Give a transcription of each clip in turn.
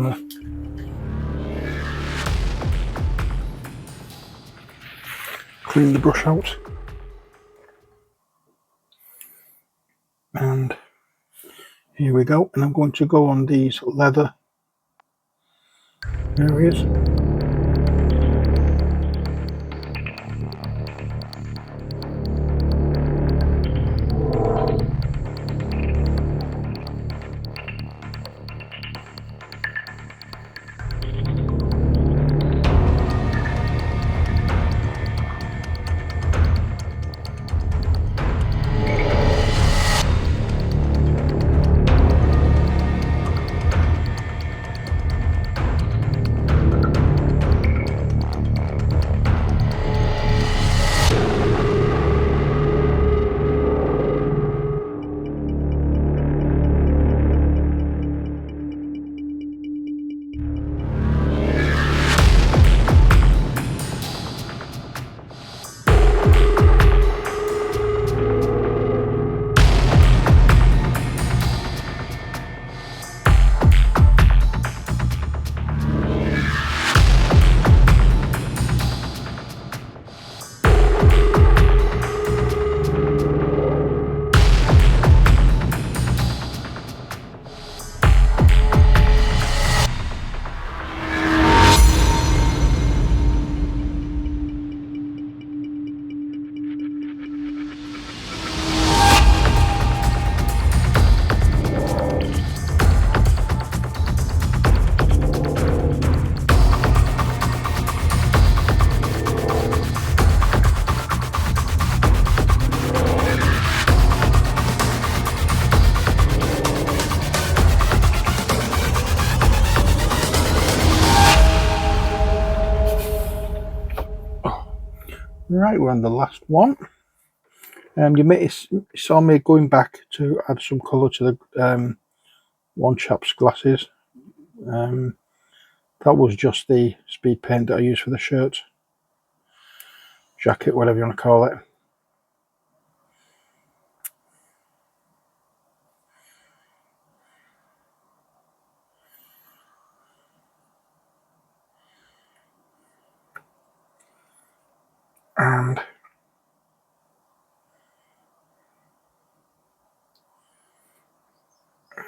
gonna clean the brush out, and here we go. And I'm going to go on these leather areas. Right, we're on the last one. You saw me going back to add some colour to the one chap's glasses. That was just the speed paint that I used for the shirt, jacket, whatever you want to call it. And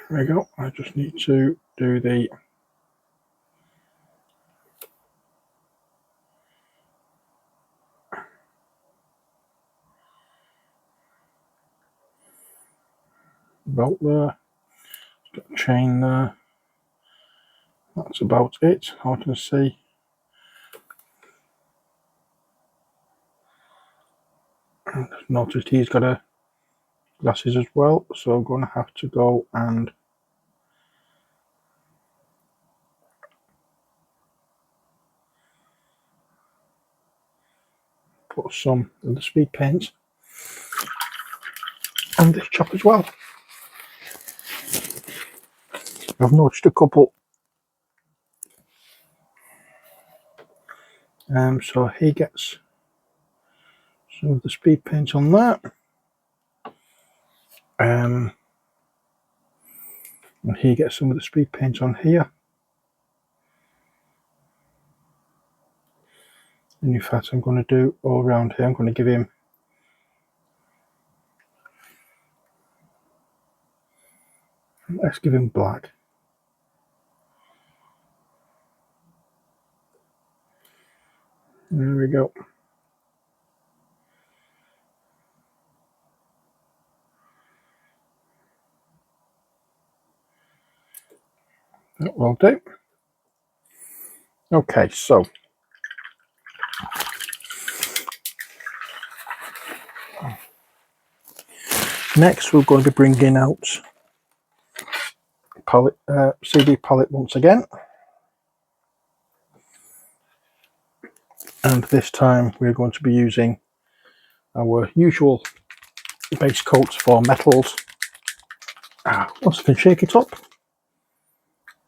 there we go. I just need to do the belt there, got a chain there. That's about it. I can see. And I've noticed he's got a glasses as well, so I'm going to have to go and put some of the speed paints on this chap as well. I've noticed a couple. So he gets some of the speed paint on that. And he gets some of the speed paint on here. And in fact, I'm going to do all around here. I'm going to give him let's give him black. There we go. That will do. Okay, so next we're going to be bringing out palette, CD palette once again, and this time we're going to be using our usual base coats for metals. Once I can shake it up,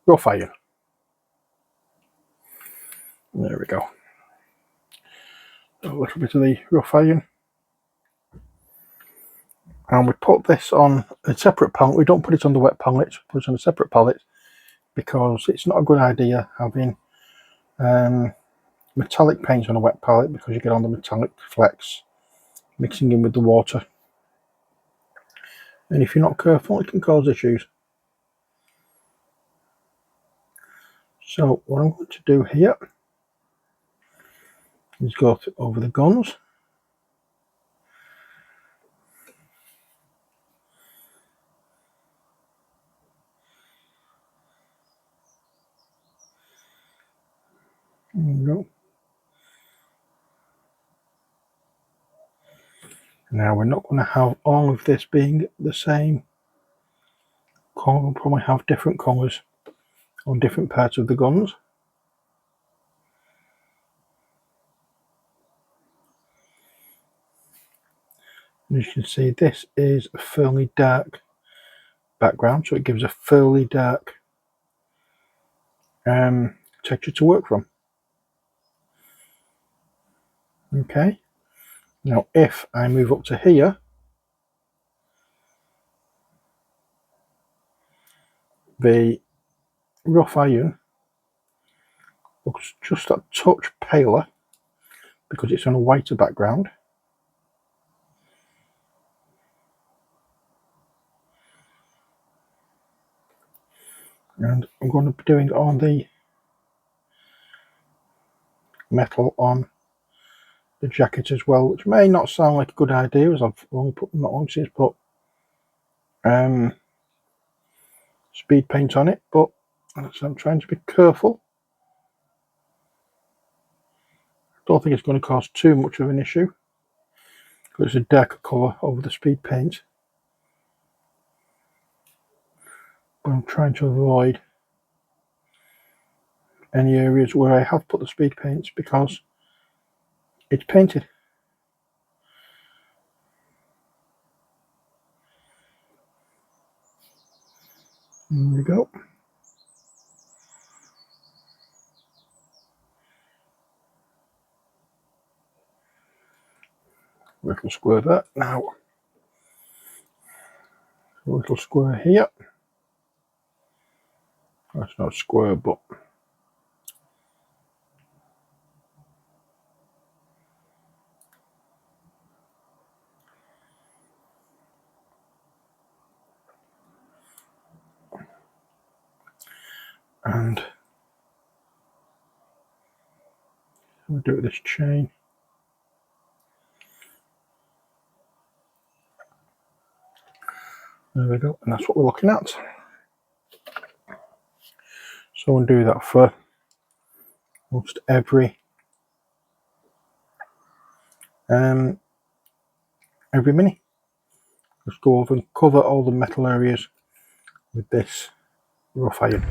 rough iron. There we go. A little bit of the rough iron. And we put this on a separate palette. We don't put it on the wet palette, we put it on a separate palette because it's not a good idea having metallic paint on a wet palette, because you get on the metallic flecks mixing in with the water, and if you're not careful it can cause issues. So what I'm going to do here is go over the guns. There we go. Now we're not going to have all of this being the same colour. We'll probably have different colours on different parts of the guns. As you can see, this is a fairly dark background, so it gives a fairly dark texture to work from. Okay, now if I move up to here, the rough iron looks just a touch paler because it's on a whiter background. And I'm going to be doing on the metal on the jacket as well, which may not sound like a good idea, as I've only put speed paint on it, but so I'm trying to be careful. I don't think it's going to cause too much of an issue because it's a darker colour over the speed paint, but I'm trying to avoid any areas where I have put the speed paints because it's painted. There we go. Little square there. Now a little square here. That's not square, but and we'll do it with this chain. There we go, and that's what we're looking at. So we'll do that for almost every mini. Just go over and cover all the metal areas with this rough iron.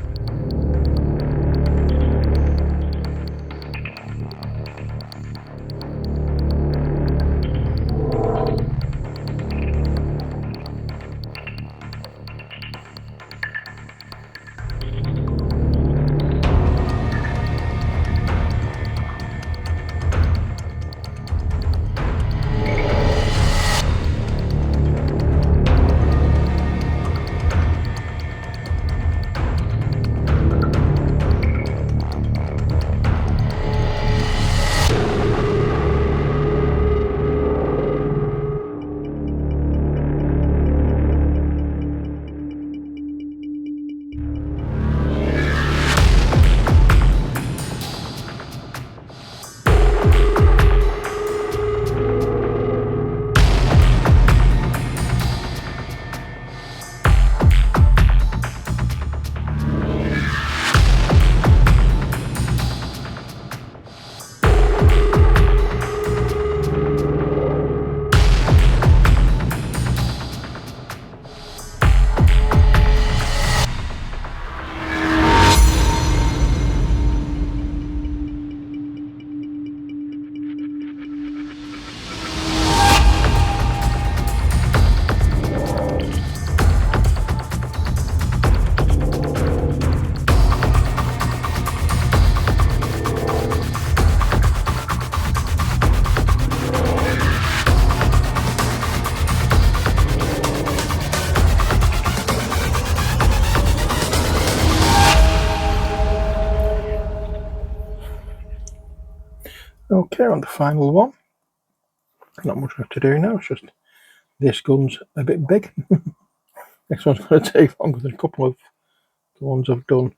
Okay, on the final one. Not much left to do now, it's just this gun's a bit big. Next one's going to take longer than a couple of the ones I've done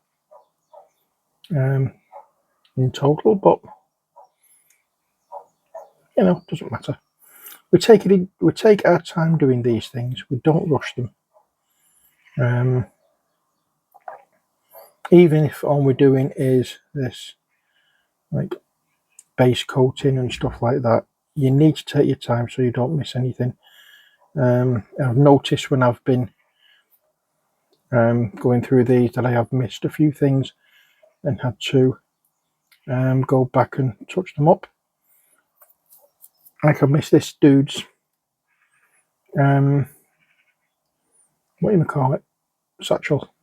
in total, but you know, it doesn't matter. We take our time doing these things. We don't rush them. Even if all we're doing is this, like base coating and stuff like that, you need to take your time so you don't miss anything. I've noticed when I've been going through these that I have missed a few things and had to go back and touch them up. Like I missed this dude's what do you call it, satchel.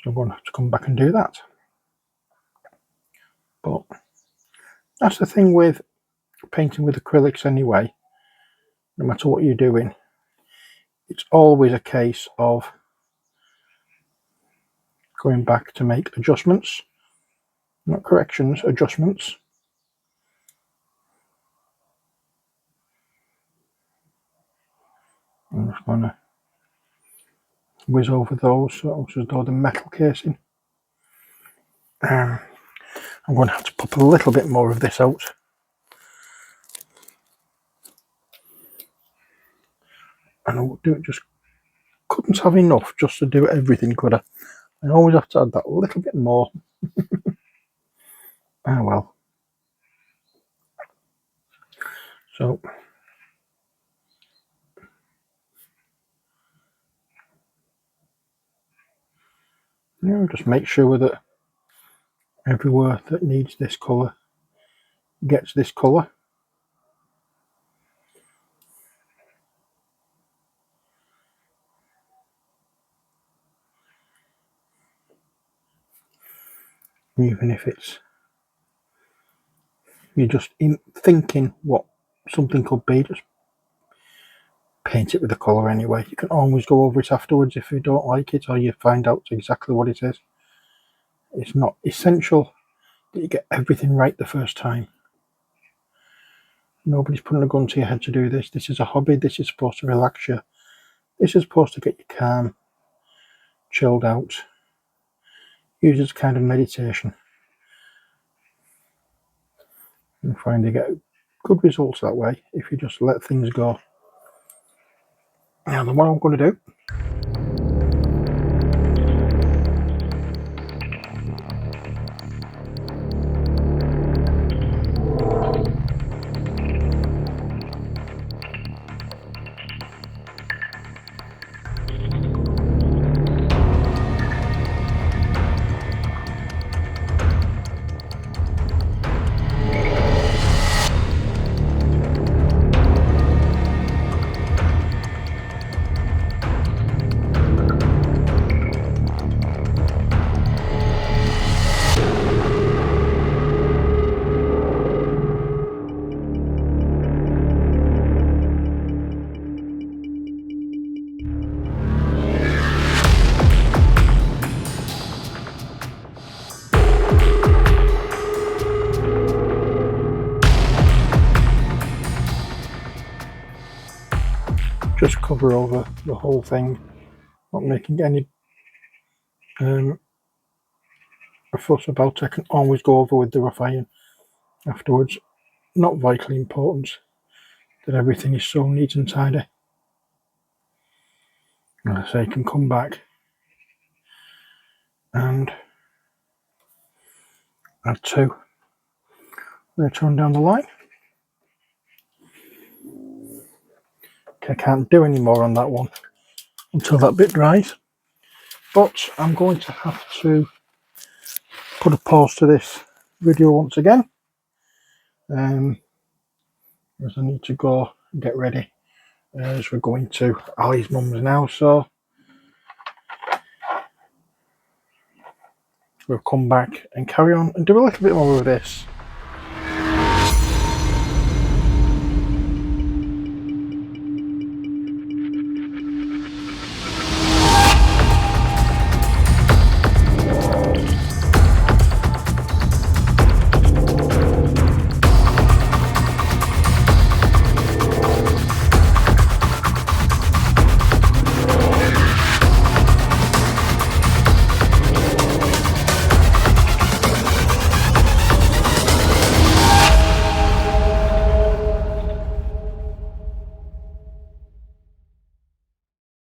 So I'm going to have to come back and do that. But that's the thing with painting with acrylics anyway. No matter what you're doing, it's always a case of going back to make adjustments, not corrections, adjustments. I'm just going to whiz over those so it looks as though the metal casing. I'm going to have to pop a little bit more of this out. And I do it, just couldn't have enough just to do everything, could I? I always have to add that little bit more. Ah well. So you know, just make sure that everywhere that needs this colour gets this colour. Even if it's you're just thinking what something could be, just paint it with the colour anyway. You can always go over it afterwards if you don't like it or you find out exactly what it is. It's not essential that you get everything right the first time. Nobody's putting a gun to your head to do this. This is a hobby. This is supposed to relax you. This is supposed to get you calm, chilled out. Use it as kind of meditation. And find you get good results that way if you just let things go. Now then, what I'm going to do, just cover over the whole thing, not making any a fuss about it. I can always go over with the rough iron afterwards. Not vitally important that everything is so neat and tidy. As I say, you can come back and add two later on down the line. Okay, I can't do any more on that one until that bit dries, but I'm going to have to put a pause to this video once again, as I need to go and get ready, as we're going to Ali's mum's now, so we'll come back and carry on and do a little bit more of this.